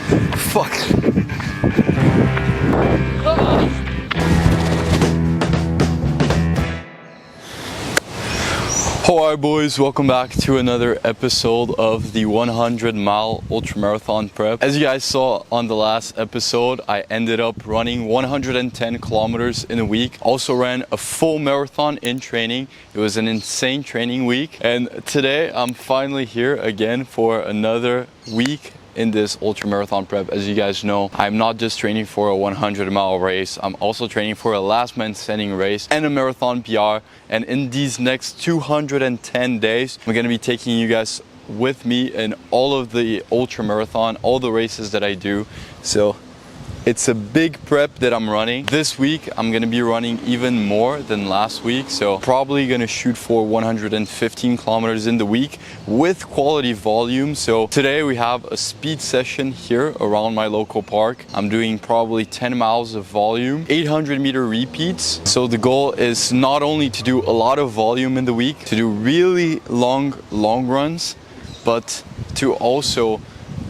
Fuck. Alright boys, welcome back to another episode of the 100 mile ultramarathon prep. As you guys saw on the last episode, I ended up running 110 kilometers in a week. Also ran a full marathon in training. It was an insane training week. And today I'm finally here again for another week in this ultramarathon prep. As you guys know, I'm not just training for a 100-mile race, I'm also training for a last man standing race and a marathon PR. And in these next 210 days, I'm gonna be taking you guys with me in all of the ultramarathon, all the races that I do. So it's a big prep that I'm running. This week, I'm gonna be running even more than last week. So probably gonna shoot for 115 kilometers in the week with quality volume. So today we have a speed session here around my local park. I'm doing probably 10 miles of volume, 800 meter repeats. So the goal is not only to do a lot of volume in the week, to do really long runs, but to also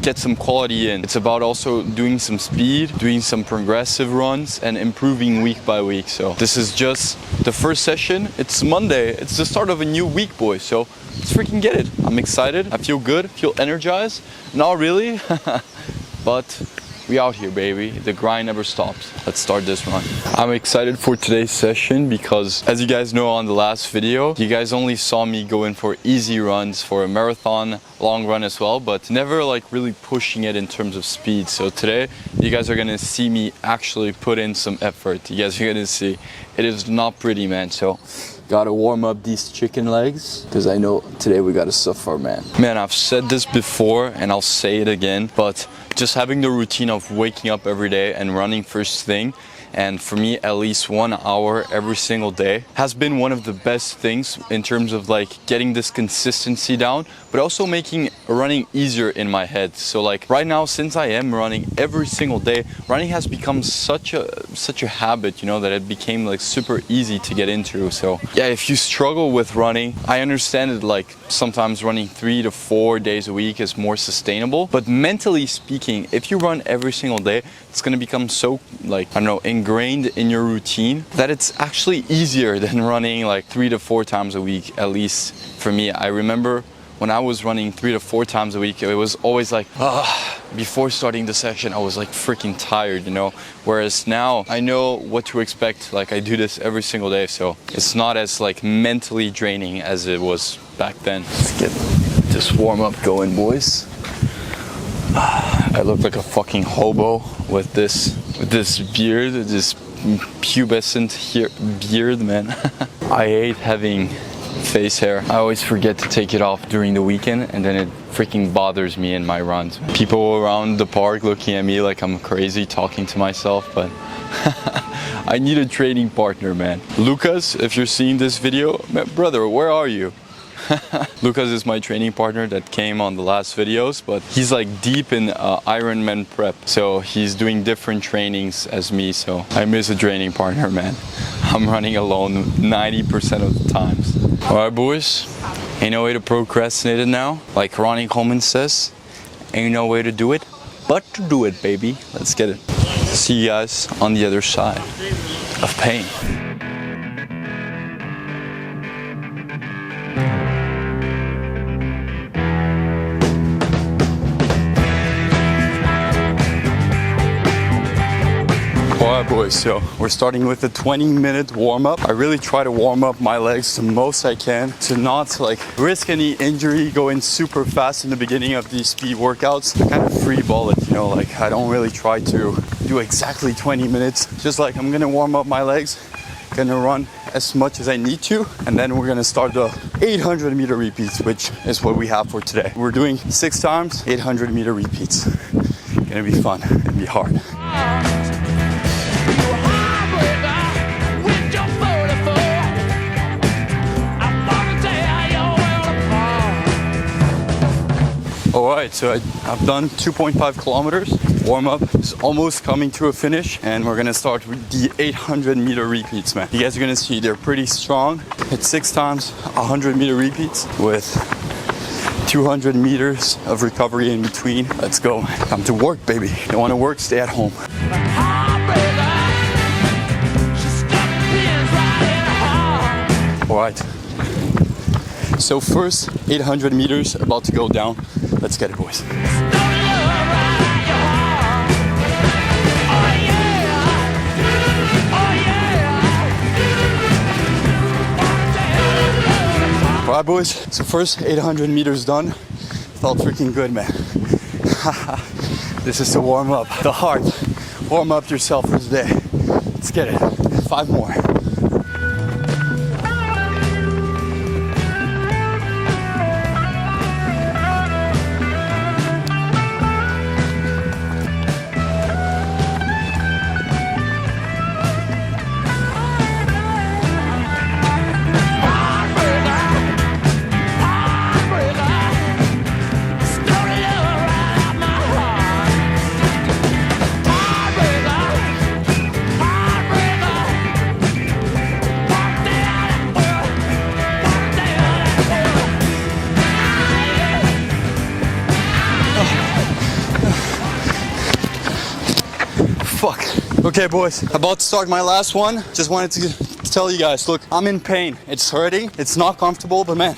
get some quality in. It's about also doing some speed, doing some progressive runs, and improving week by week. So this is just the first session. It's Monday. It's the start of a new week, boys. So let's freaking get it. I'm excited. I feel good. Feel energized. Not really, but we out here, baby. The grind never stops. Let's start this run. I'm excited for today's session because, as you guys know on the last video, you guys only saw me going for easy runs for a marathon, long run as well, but never like really pushing it in terms of speed. So today, you guys are gonna see me actually put in some effort. You guys are gonna see it is not pretty, man. So gotta warm up these chicken legs because I know today we gotta suffer, man. Man, I've said this before and I'll say it again, but just having the routine of waking up every day and running first thing, and for me at least 1 hour every single day, has been one of the best things in terms of like getting this consistency down, but also making running easier in my head. So like right now, since I am running every single day, running has become such a habit, you know, that it became like super easy to get into. So yeah, if you struggle with running, I understand it, like sometimes running 3 to 4 days a week is more sustainable, but mentally speaking, if you run every single day, it's gonna become so like, I don't know, ingrained in your routine that it's actually easier than running like 3 to 4 times a week. At least for me, I remember when I was running 3 to 4 times a week, it was always like, before starting the session, I was like freaking tired, you know? Whereas now I know what to expect. Like I do this every single day, so it's not as like mentally draining as it was back then. Let's get this warm up going, boys. I look like a fucking hobo with this beard, this pubescent beard, man. I hate having face hair. I always forget to take it off during the weekend, and then it freaking bothers me in my runs. People around the park looking at me like I'm crazy talking to myself, but I need a training partner, man. Lucas, if you're seeing this video, brother, where are you? Lucas is my training partner that came on the last videos, but he's like deep in Ironman prep, so he's doing different trainings as me, so I miss a training partner, man. I'm running alone 90% of the times. Alright boys, ain't no way to procrastinate it now. Like Ronnie Coleman says, ain't no way to do it but to do it, baby. Let's get it. See you guys on the other side of pain. Alright boys, so we're starting with a 20-minute warm-up. I really try to warm up my legs the most I can to not like risk any injury going super fast in the beginning of these speed workouts. I kind of free ball it, you know, like I don't really try to do exactly 20 minutes. Just like I'm gonna warm up my legs, gonna run as much as I need to, and then we're gonna start the 800 meter repeats, which is what we have for today. We're doing 6 times 800 meter repeats. Gonna be fun, gonna be hard. Alright, so I've done 2.5 kilometers. Warm-up is almost coming to a finish, and we're gonna start with the 800 meter repeats, man. You guys are gonna see they're pretty strong. It's 6 times 100 meter repeats with 200 meters of recovery in between. Let's go. Time to work, baby. You want to work? Stay at home. All right. So first 800 meters about to go down. Let's get it, boys. All right, boys. So first 800 meters done. Felt freaking good, man. This is to warm up the heart. Warm up yourself for the day. Let's get it. 5 more. Fuck. Okay, boys, about to start my last one. Just wanted to tell you guys, look, I'm in pain. It's hurting, it's not comfortable, but man,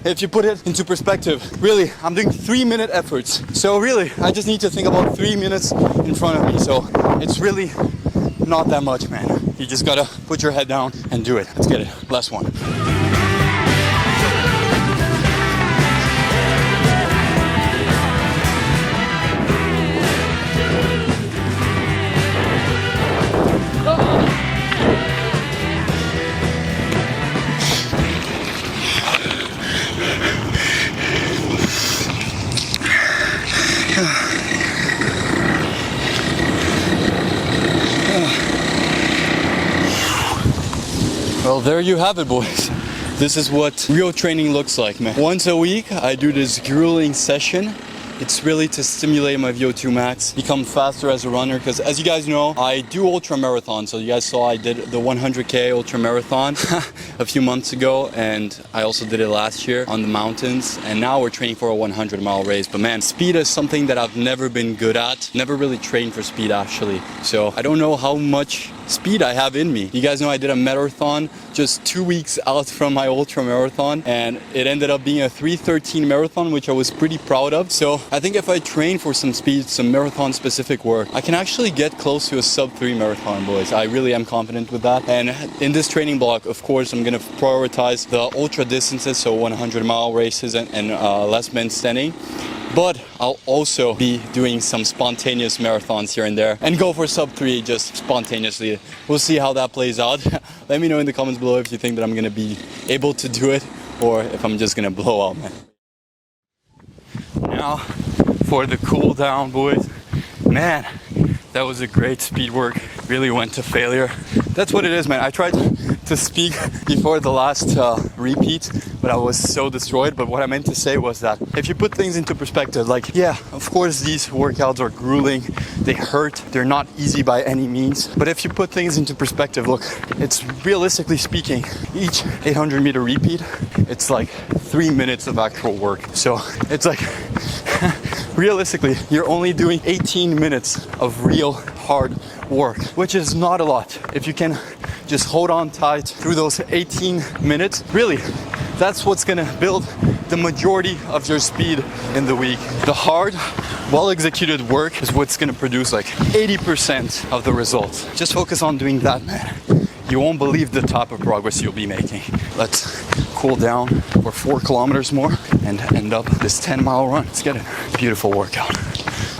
if you put it into perspective, really, I'm doing 3-minute efforts. So really, I just need to think about 3 minutes in front of me. So it's really not that much, man. You just gotta put your head down and do it. Let's get it. Last one. Well, there you have it, boys. This is what real training looks like, man. Once a week, I do this grueling session. It's really to stimulate my VO2 max, become faster as a runner, because as you guys know, I do ultra marathon. So you guys saw I did the 100K ultra marathon a few months ago, and I also did it last year on the mountains, and now we're training for a 100-mile race. But man, speed is something that I've never been good at, never really trained for speed actually. So I don't know how much speed I have in me. You guys know I did a marathon just 2 weeks out from my ultra marathon, and it ended up being a 3:13 marathon, which I was pretty proud of. So I think if I train for some speed, some marathon specific work, I can actually get close to a sub-3 marathon, boys. I really am confident with that. And in this training block, of course, I'm gonna prioritize the ultra distances, so 100-mile races and less men standing. But I'll also be doing some spontaneous marathons here and there and go for sub-3 just spontaneously. We'll see how that plays out. Let me know in the comments below if you think that I'm gonna be able to do it or if I'm just gonna blow out, man. Now for the cool down, boys. Man, that was a great speed work. Really went to failure. That's what it is, man. I tried to speak before the last repeat, but I was so destroyed. But what I meant to say was that if you put things into perspective, like, yeah, of course these workouts are grueling, they hurt, they're not easy by any means. But if you put things into perspective, look, it's realistically speaking, each 800-meter repeat, it's like 3 minutes of actual work. So it's like, realistically, you're only doing 18 minutes of real hard work, which is not a lot. If you can just hold on tight through those 18 minutes, really, that's what's gonna build the majority of your speed in the week. The hard, well-executed work is what's gonna produce like 80% of the results. Just focus on doing that, man. You won't believe the type of progress you'll be making. Let's cool down for 4 kilometers more and end up this 10-mile run. Let's get it. Beautiful workout.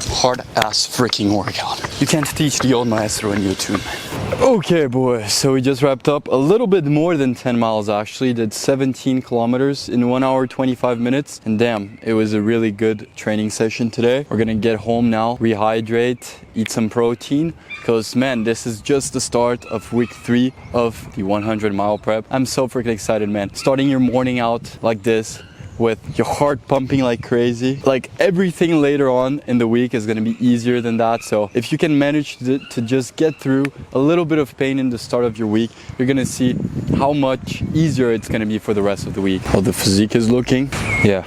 Hard-ass freaking workout. You can't teach the old maestro on YouTube, man. Okay, boys, so we just wrapped up a little bit more than 10 miles actually. Did 17 kilometers in 1 hour 25 minutes, and damn, it was a really good training session today. We're gonna get home now, rehydrate, eat some protein, because man, this is just the start of week 3 of the 100-mile prep. I'm so freaking excited, man. Starting your morning out like this, with your heart pumping like crazy, like everything later on in the week is going to be easier than that. So if you can manage to just get through a little bit of pain in the start of your week, you're going to see how much easier it's going to be for the rest of the week. How the physique is looking. Yeah,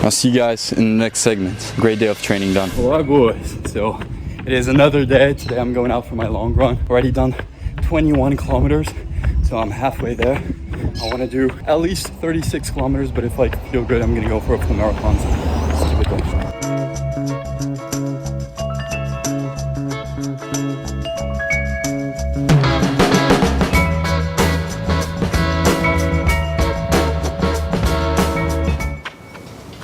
I'll see you guys in the next segment. Great day of training done. Alright boys, so it is another day. Today I'm going out for my long run. Already done 21 kilometers, so I'm halfway there. I want to do at least 36 kilometers, but if I feel good, I'm gonna go for a full marathon. So let's keep it going.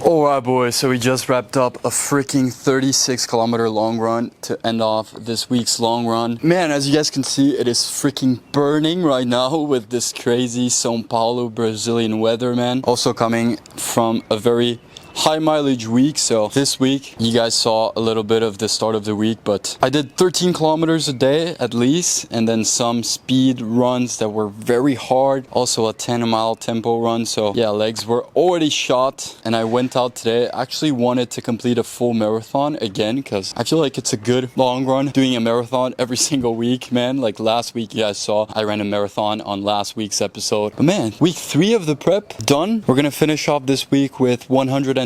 Alright boys, so we just wrapped up a freaking 36 kilometer long run to end off this week's long run. Man, as you guys can see, it is freaking burning right now with this crazy São Paulo Brazilian weather, man. Also coming from a very high mileage week, so this week you guys saw a little bit of the start of the week, but I did 13 kilometers a day at least, and then some speed runs that were very hard, also a 10-mile tempo run. So yeah, legs were already shot, and I went out today. I actually wanted to complete a full marathon again because I feel like it's a good long run doing a marathon every single week, man. Like last week you guys saw I ran a marathon on last week's episode, but man, week 3 of the prep done. We're gonna finish off this week with 115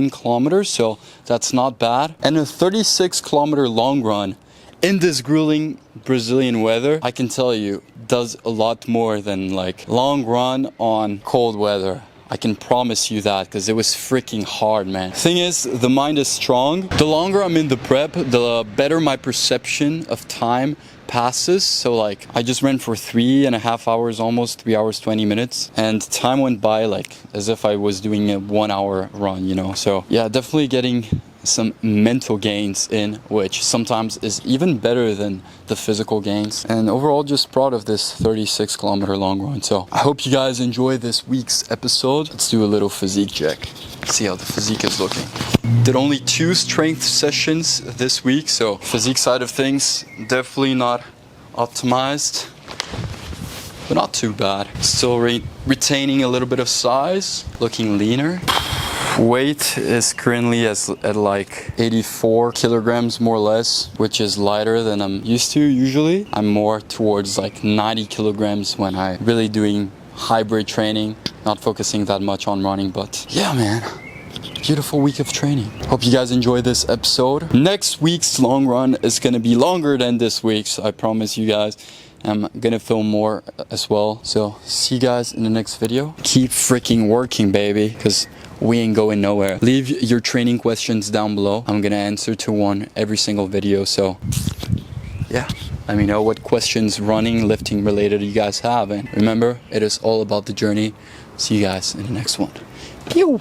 kilometers, so that's not bad, and a 36 kilometer long run in this grueling Brazilian weather, I can tell you, does a lot more than like long run on cold weather. I can promise you that, because it was freaking hard, man. Thing is, the mind is strong. The longer I'm in the prep, the better my perception of time passes. So like I just ran for 3.5 hours, almost 3 hours 20 minutes, and time went by like as if I was doing a 1 hour run, you know. So yeah, definitely getting some mental gains in, which sometimes is even better than the physical gains. And overall, just proud of this 36 kilometer long run. So I hope you guys enjoy this week's episode. Let's do a little physique check, see how the physique is looking. Did only 2 strength sessions this week, so physique side of things definitely not optimized, but not too bad. Still retaining a little bit of size, looking leaner. Weight is currently at like 84 kilograms more or less, which is lighter than I'm used to usually. I'm more towards like 90 kilograms when I'm really doing hybrid training, not focusing that much on running. But yeah, man, beautiful week of training. Hope you guys enjoy this episode. Next week's long run is gonna be longer than this week's, I promise you guys. I'm gonna film more as well. So see you guys in the next video. Keep freaking working, baby, because we ain't going nowhere. Leave your training questions down below. I'm gonna answer to one every single video. So yeah, let me know what questions running, lifting related you guys have. And remember, it is all about the journey. See you guys in the next one. Pew!